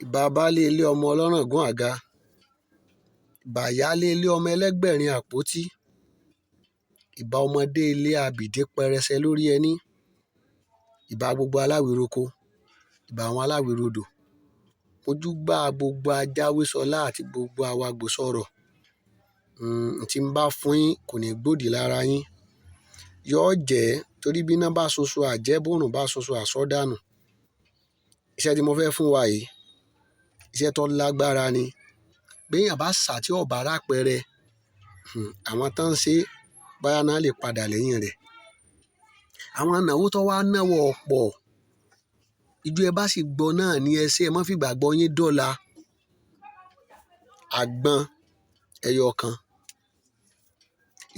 ìbà baálé ilé ọmọ ọlọ́ràngún àga, ìbà ìyáálé ilé ọmọ ẹlẹ́gbẹ̀rin àpótí, ìbà ọmọdé ilé abìdí pẹrẹsẹ lórí ẹní, ìbà gbogbo aláwìroko, ìbà àwọn aláwìrodò, ojúgbà gbogbo ajáwésọlá àti gbogbo awagbo sọ̀rọ̀. Tí n bá fún yín kò ní gbòdì lára yín, yóò jẹ́ torí bí iná bá ṣoṣo àjẹ́, bóòrùn bá ṣoṣo àsọdànù. Iṣẹ́ tí mo fẹ́ fún wa yìí, iṣẹ́ tó lágbára ni. Béèyàn bá sà tí ọ̀bà rápẹrẹ, àwọn tán ń ṣe báyà náà lè padà lẹ́yìn rẹ̀. Àwọn ànáwó tó wá náwó ọ̀pọ̀, ìjọ ẹ bá sì gbọ́ náà ní ẹsẹ̀ ẹ má fi gbàgbọ́ yín dọ́là. Àgbọn ẹyọ kan,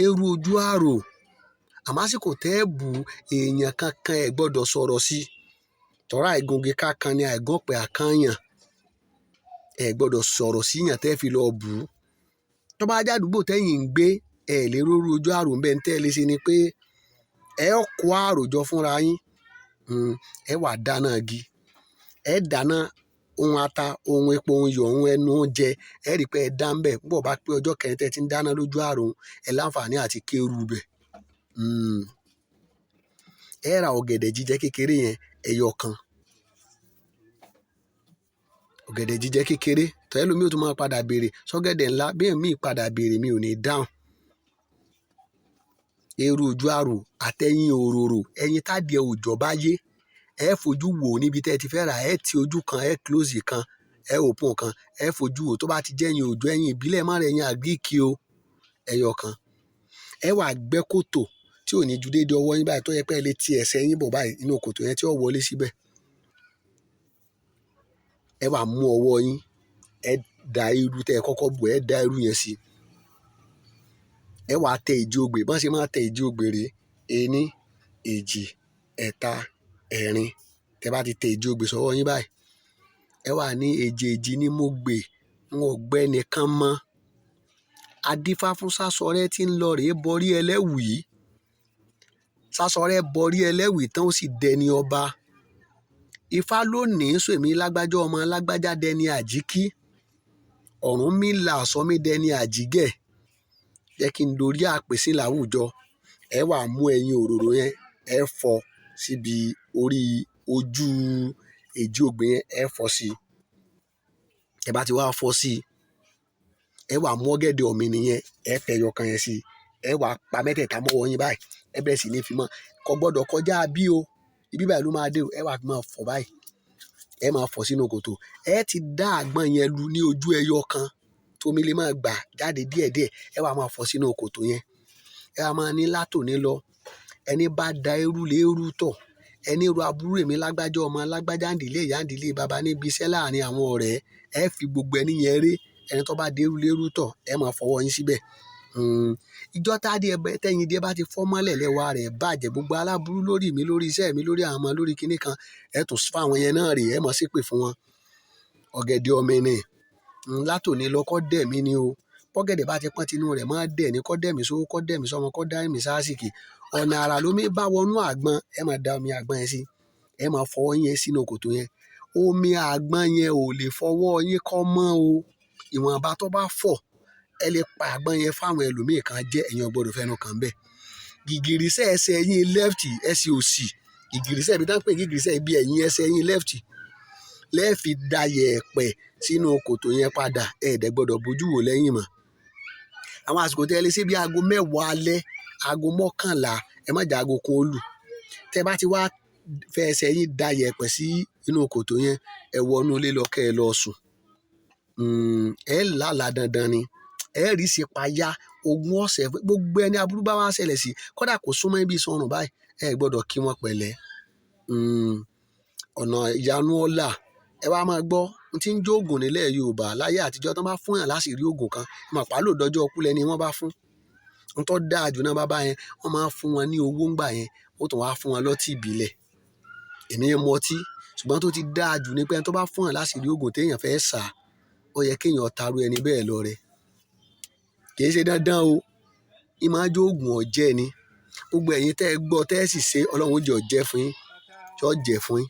eérú ojú àrò, àmásìkò tẹ́ ẹ bù èèyàn kankan ẹ gbọ́dọ̀ sọ̀rọ̀ sí. Tọ́ra àìgúnge kákan ni àìgọ́pẹ́ àkànyàn, ẹ gbọ́dọ̀ sọ̀rọ̀ sí yàn tẹ́ fi lọ bù ú. Tó bá jádùúgbò tẹ́yìn ń gbé, ẹ lè róru ojú àrò ń bẹ ń tẹ́ lè ṣe ni pé ẹ kó àròjọ fúnra yín, ẹ wà dáná igi, ẹ dáná ohun ata, ohun epo, ohun iyọ̀, ohun ẹnu oúnjẹ, ẹ rí i pé ẹ dá ń bẹ̀. Bó bá pé ọjọ́ kẹrin tẹ́ ti ń dáná lójú àrò, ẹ láǹfààní àti kéru bẹ̀. Ẹ ra ọ̀gẹ̀dẹ̀ jíjẹ kékeré yẹn ẹyọ kan. Ọ̀gẹ̀dẹ̀ jíjẹ kékeré, tọ́ ẹlòmíì ó tún máa padà béèrè sọ́gẹ̀dẹ̀ ńlá, bí èmi padà béèrè mi ò ní dáhùn. Eérú ojú àrò àtẹ̀yìn òróró, ẹyin tádìẹ òòjọ́ bá yé, ẹ fojú wò níbi tẹ́ ẹ ti fẹ́ rà, ẹ ti ojú kan, ẹ close kan, ẹ open kan, ẹ fojú wò. Tó bá ti jẹ́ ẹyin òòjọ́, ẹyin ìbílẹ̀ má rẹ̀ ẹyin àgíríkì o, ẹyọ kan. Ẹ wà gbẹ́ kòtò tí ò ní ju déédéé ọwọ́ yín báyìí, tó yẹ pé ẹ lè ti ẹsẹ̀ yín bọ̀ báyìí inú kòtò yẹn tí ó wọlé síbẹ̀. Ẹ wà mú ọwọ́ yín, ẹ da irú tẹ́ ẹ kọ́kọ́ bù, ẹ da irú yẹn sí. Ẹ wà tẹ ìdí ogbè, bọ́n ṣe máa tẹ ìdí ogbè rèé, 1, 2, 3, 4. Tẹ́ bá ti tẹ ìdí ogbè sọ́wọ́ yín báyìí, ẹ wà ní èjèèjì ní mo gbè, n ò gbẹ́ nìkan mọ́. Adífá fún Sásọrẹ́ tí ń lọ rèé borí ẹlẹ́wùí. Sásọrẹ́ borí ẹlẹ́wùí tán ó sì dẹni ọba. Ifá lónìí sèmi lágbájá ọmọ lágbájá dẹni àjíkí. Ọ̀rúnmìlà sọ mí dẹni àjígẹ̀. Jẹ́ kí n dorí àpèsè láwùjọ. Ẹ wà mú ẹyin òróró yẹn, ẹ fọ́ síbi orí ojú èjì ogbè yẹn, ẹ fọ́ sí. Ẹ bá ti wá fọ́ sí, ẹ wà mú ọ̀gẹ̀dẹ̀ ọ̀mìnì yẹn, ẹ fẹ́ ẹyọ kan yẹn sí. Ẹ wà pa mẹ́tẹ̀ẹ̀ta mọ́wọ́ yín báyìí, ẹ bẹ̀rẹ̀ sí ní fi mọ́. Kò gbọ́dọ̀ kọjá bí o, ibi báyìí ló máa dé o. Ẹ wà fi máa fọ́ báyìí, ẹ máa fọ́ sínú kòtò. Ẹ ti dá àgbọn yẹn lu ní ojú ẹyọ kan, tómi lè máa gbà jáde díẹ̀díẹ̀. Ẹ wà máa fọ́ sínú kòtò yẹn. Ẹ wà máa ní látòní lọ, ẹni bá da irú lé irú tọ̀, ẹni ru aburú èmi lágbájá ọmọ lágbájá ǹdílé ìyá ǹdílé bàbá níbi iṣẹ́ láàrin àwọn ọ̀rẹ́, ẹ fi gbogbo ẹni yẹn ré. Ẹni tó bá dé irú lé irú tọ̀, ẹ máa fọwọ́ yín síbẹ̀. Ìjọ tẹ́yin díẹ̀ bá ti fọ́ mọ́lẹ̀ lẹ́wà rẹ̀ bàjẹ́, gbogbo aláburú lórí mi, lórí iṣẹ́ mi, lórí àwọn ọmọ, lórí kinní kan, ẹ tún fún àwọn yẹn náà rè, ẹ máa ṣépè fún wọn. Ọ̀gẹ̀dẹ̀ ọ̀mìnì, látòní lọ kọ́ dẹ̀ mí ni o. Bọ́gẹ̀dẹ̀ bá ti pọ́n tinú rẹ̀ máa dẹ̀ ní, kọ́ dẹ̀ mí sówó, kọ́ dẹ̀ mí sọ́mọ, kọ́ dẹ̀ mí sásìkì. Ọ̀nà àrà lómi bá wọnú àgbọn, ẹ máa da omi àgbọn yẹn sí. Ẹ máa fọwọ́ yín sínú kòtò yẹn. Omi àgbọn yẹn ò lè fọwọ́ yín kọ́ mọ́ o. Ìwọ̀nba tó bá fọ̀, ẹ lè pa àgbọn yẹn fáwọn ẹlòmíì kan jẹ́, ẹ̀yin ò gbọdọ̀ fẹ́nu kàn bẹ́ẹ̀. Gìgìrísẹ̀ ẹsẹ̀ ẹ̀yin left, ẹsẹ̀ òsì. Gìgìrísẹ̀ ibi tá ń pè gìgìrísẹ̀ ibi ẹ̀yin ẹsẹ̀ ẹ̀yin left. Lẹ́ẹ̀fi da yẹ̀pẹ̀ sínú kòtò yẹn padà, ẹ dẹ̀ gbọdọ̀ bójú wò lẹ́yìn mọ́. Àwọn àsìkò tẹ́ ẹ lè ṣe bí aago 10 alẹ́, aago 11, ẹ má jẹ́ aago kan ó lù. Tẹ́ bá ti wá fẹ́ ẹsẹ̀ yín da yẹ̀pẹ̀ sí inú kòtò yẹn, ẹ wọnú ilé lọ kẹ́ ẹ lọ sùn. Ẹ lálàá dandan ni. Ẹ rí sí payá ogún ọ̀sẹ̀ gbogbo ẹni aburú bá wá ṣẹlẹ̀ sí, kódà kò súnmọ́ ibi ìsọ̀rùn báyìí, ẹ gbọ́dọ̀ kí wọn pẹ̀lẹ́. Ọ̀nà ìyanu ọ̀la. Ẹ wá máa gbọ́, n tí ń jó oògùn nílẹ̀ Yorùbá láyé àtijọ́ tán bá fún yàn láṣìírí oògùn kan, mọ̀ pálò dọ́jọ́ ọkú lẹ́ni wọ́n bá fún. N tó dáa jù náà bàbá yẹn, wọ́n máa ń fún wọn ní owó ńgbà yẹn, ó tún wá fún wọn lọ́tí ìbílẹ̀. Èmi ń mu ọtí, ṣùgbọ́n tó ti dáa jù ní pé ẹni tó bá fún yàn láṣìírí oògùn téèyàn fẹ́ sà, ó yẹ kéèyàn taru ẹni bẹ́ẹ̀ lọ rẹ. Kì í ṣe dandan o. Ìmáa jó oògùn ọ̀jẹ̀ ni. Gbogbo ẹ̀yin tẹ́ ẹ gbọ́ tẹ́ ẹ sì ṣe, Ọlọ́run ó jẹ́ ó jẹ́ fún yín, tí ó jẹ́ fún yín.